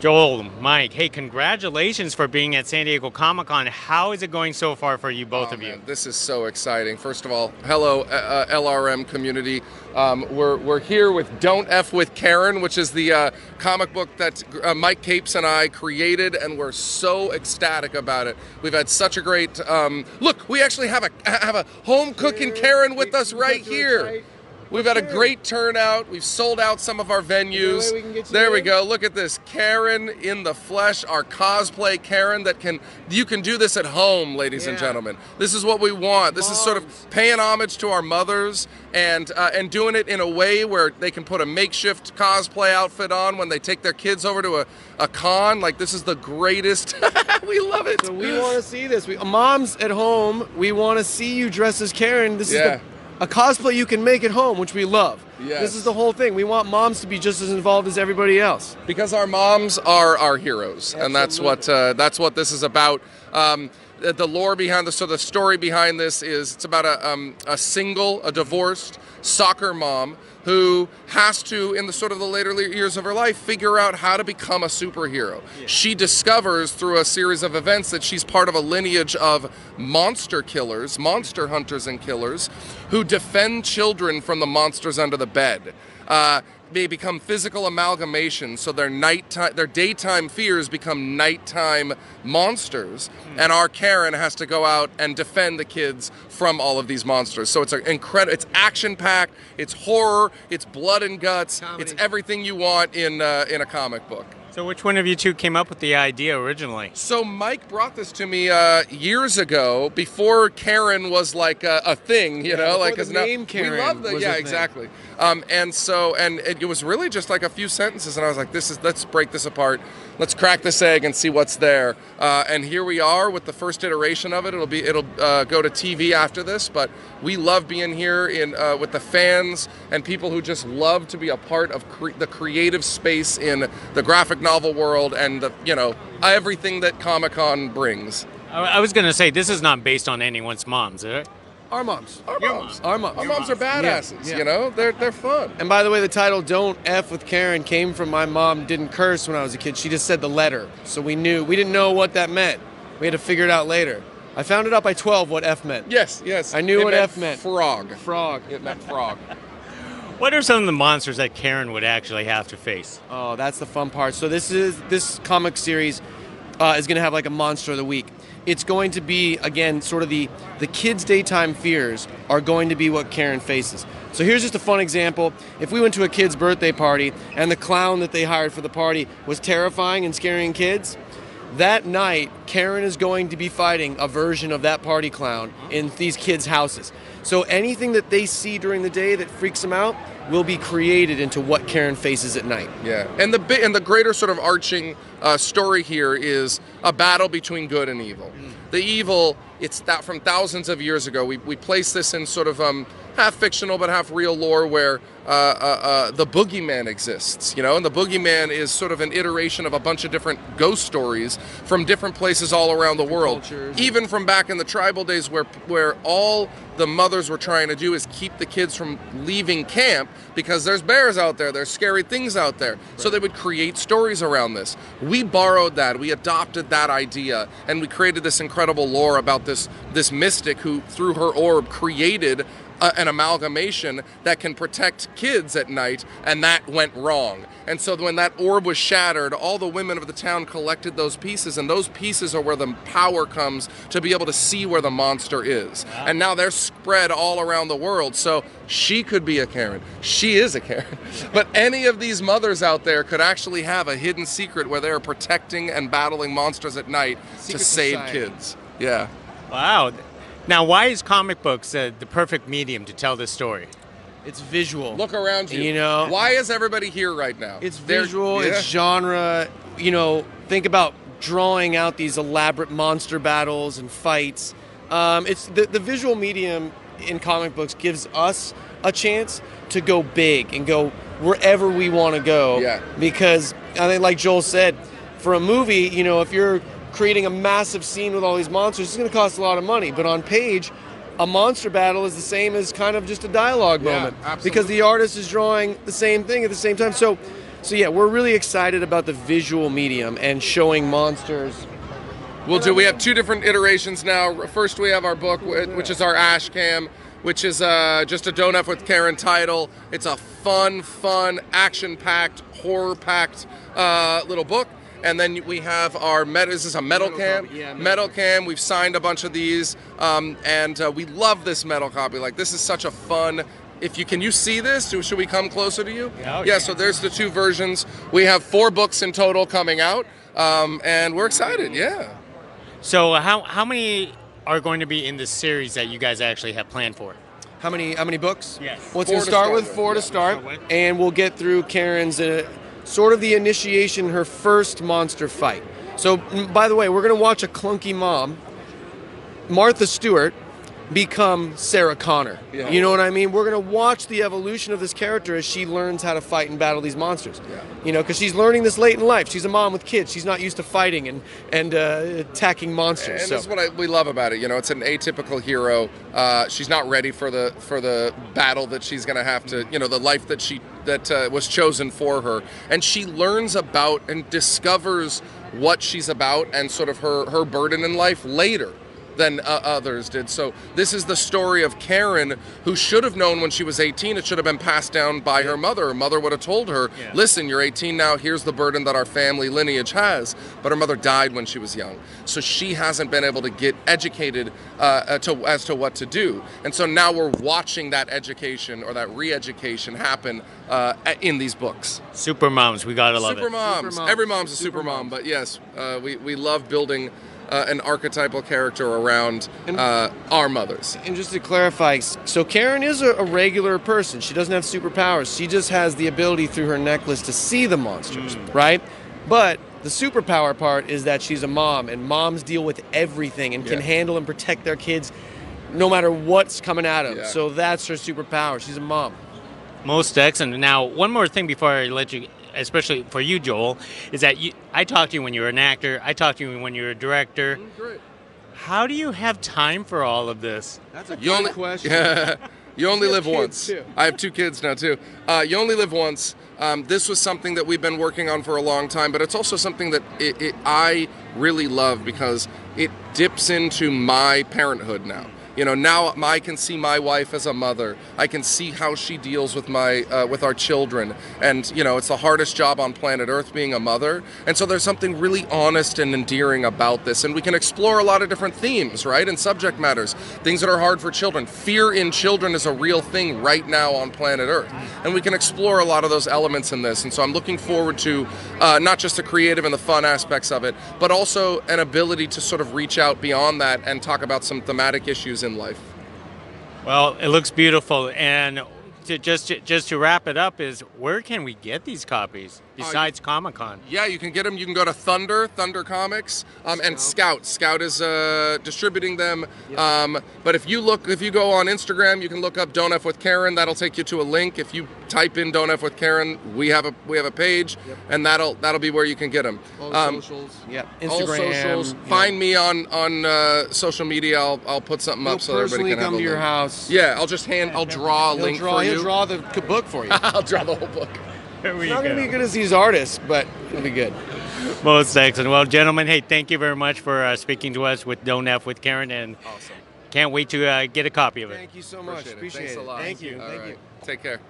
Joel, Mike, hey, congratulations for being at San Diego Comic-Con. How is it going so far for you, both of you? Man, this is so exciting. First of all, hello, LRM community. We're here with Don't F with Karen, which is the comic book that Mike Capes and I created, and we're so ecstatic about it. We've had such a great look. We actually have a home cooking Karen with us right here. We've had a great turnout. We've sold out some of our venues. There we go. Look at this. Karen in the flesh, our cosplay Karen you can do this at home, ladies and gentlemen. This is what we want. This is sort of paying homage to our mothers and doing it in a way where they can put a makeshift cosplay outfit on when they take their kids over to a con. Like, this is the greatest. We love it. So we want to see this. Moms at home, we want to see you dressed as Karen. This is a cosplay you can make at home, which we love. Yes. This is the whole thing. We want moms to be just as involved as everybody else. Because our moms are our heroes, Absolutely. And that's what this is about. The lore behind this, so the story behind this is it's about a divorced soccer mom who has to, in the sort of the later years of her life, figure out how to become a superhero. Yeah. She discovers through a series of events that she's part of a lineage of monster killers, monster hunters and killers, who defend children from the monsters under the bed. They become physical amalgamations, so their daytime fears become nighttime monsters, and our Karen has to go out and defend the kids from all of these monsters. So it's it's action-packed, it's horror, it's blood and guts, comedy. It's everything you want in a comic book. So which one of you two came up with the idea originally? So Mike brought this to me years ago, before Karen was like a thing, you know, like the name Karen. We love the exactly. And it was really just like a few sentences, and I was like, let's break this apart, let's crack this egg and see what's there. And here we are with the first iteration of it. It'll go to TV after this, but we love being here with the fans and people who just love to be a part of the creative space in the graphic novel world and everything that Comic-Con brings. I was going to say, this is not based on anyone's moms, is it? Our moms. Our moms are badasses, yeah. you know? They're fun. And by the way, the title Don't F with Karen came from my mom didn't curse when I was a kid. She just said the letter. So we didn't know what that meant. We had to figure it out later. I found it out by 12 what F meant. Yes. I knew what F meant. Frog. It meant frog. What are some of the monsters that Karen would actually have to face? Oh, that's the fun part. So this comic series is going to have like a monster of the week. It's going to be, again, sort of the kids' daytime fears are going to be what Karen faces. So here's just a fun example. If we went to a kid's birthday party and the clown that they hired for the party was terrifying and scaring kids, that night, Karen is going to be fighting a version of that party clown in these kids' houses. So anything that they see during the day that freaks them out will be created into what Karen faces at night. Yeah, and the greater sort of arching story here is a battle between good and evil. The evil, it's that from thousands of years ago. We place this in sort of half fictional but half real lore where the boogeyman exists, you know, and the boogeyman is sort of an iteration of a bunch of different ghost stories from different places all around the world. Cultures. Even from back in the tribal days where all the mothers were trying to do is keep the kids from leaving camp because there's bears out there, there's scary things out there. Right. So they would create stories around this. We borrowed that, we adopted that idea, and we created this incredible lore about this mystic who, through her orb, created an amalgamation that can protect kids at night, and that went wrong. And so when that orb was shattered, all the women of the town collected those pieces, and those pieces are where the power comes to be able to see where the monster is. Wow. And now they're spread all around the world, so she could be a Karen. She is a Karen. But any of these mothers out there could actually have a hidden secret where they're protecting and battling monsters at night to save kids. Yeah. Wow. Now, why is comic books the perfect medium to tell this story? It's visual. Look around you. You know, why is everybody here right now? It's visual, it's genre. You know, think about drawing out these elaborate monster battles and fights. It's the visual medium in comic books gives us a chance to go big and go wherever we want to go. Yeah. Because I think, like Joel said, for a movie, you know, if you're creating a massive scene with all these monsters, it's going to cost a lot of money. But on page, a monster battle is the same as kind of just a dialogue moment. Absolutely. Because the artist is drawing the same thing at the same time. So So yeah, we're really excited about the visual medium and showing monsters. We have 2 different iterations now. First, we have our book, which is our Ash Cam, which is just a Don't F with Karen title. It's a fun, action-packed, horror-packed little book. And then we have our this is a metal cam. Copy. Yeah, metal cam. We've signed a bunch of these, and we love this metal copy. Like, this is such a fun. Can you see this? Should we come closer to you? Yeah. So there's the 2 versions. We have 4 books in total coming out, and we're excited. Yeah. So how many are going to be in this series that you guys actually have planned for? How many books? Yes. Well, it's going to start with 4 to start, and we'll get through Karen's sort of the initiation, her first monster fight. So, by the way, we're going to watch a clunky mom, Martha Stewart, become Sarah Connor. Yeah. You know what I mean? We're going to watch the evolution of this character as she learns how to fight and battle these monsters. Yeah. You know, because she's learning this late in life. She's a mom with kids. She's not used to fighting and attacking monsters. And this is what we love about it. You know, it's an atypical hero. She's not ready for the battle that she's going to have to. You know, the life that was chosen for her, and she learns about and discovers what she's about and sort of her burden in life later than others did. So this is the story of Karen, who should have known when she was 18. It should have been passed down by her mother. Her mother would have told her, listen, you're 18 now, here's the burden that our family lineage has. But her mother died when she was young. So she hasn't been able to get educated as to what to do. And so now we're watching that education or that re-education happen in these books. Super moms, we gotta love Super it. moms. Super moms. Every mom's a super mom. But yes, we love building an archetypal character around our mothers. And just to clarify, so Karen is a regular person. She doesn't have superpowers. She just has the ability through her necklace to see the monsters, right? But the superpower part is that she's a mom, and moms deal with everything and can handle and protect their kids no matter what's coming at them. Yeah. So that's her superpower. She's a mom. Most excellent. Now, one more thing before I let you, especially for you, Joel, is that I talked to you when you were an actor. I talked to you when you were a director. Great. How do you have time for all of this? That's a good question. You only You live have kids, once. too. I have 2 kids now too. You only live once. This was something that we've been working on for a long time, but it's also something that I really love because it dips into my parenthood now. You know, now I can see my wife as a mother. I can see how she deals with with our children. And, you know, it's the hardest job on planet Earth, being a mother. And so there's something really honest and endearing about this. And we can explore a lot of different themes, right? And subject matters, things that are hard for children. Fear in children is a real thing right now on planet Earth. And we can explore a lot of those elements in this. And so I'm looking forward to not just the creative and the fun aspects of it, but also an ability to sort of reach out beyond that and talk about some thematic issues in life. Well, it looks beautiful. And just to wrap it up is, where can we get these copies besides Comic-Con? Yeah, you can get them. You can go to Thunder Comics, and Scout. Scout is distributing them. But if you go on Instagram, you can look up Don't F with Karen. That'll take you to a link. If you type in Don't F with Karen, we have a page, and that'll be where you can get them. All the socials. Yeah. Instagram. All socials. Yeah. Find me on social media. I'll put something up so everybody can have come a to your link. house. Yeah, I'll draw a link for you. He'll draw the book for you. I'll draw the whole book. There we It's not going to be go. good as these artists, but it'll be good. Most excellent. Well, gentlemen, hey, thank you very much for speaking to us with Don't F with Karen, and Awesome. can't wait to get a copy of it. Thank you so much. Appreciate Thanks it. a lot. Thank you. All Thank right. you. Take care.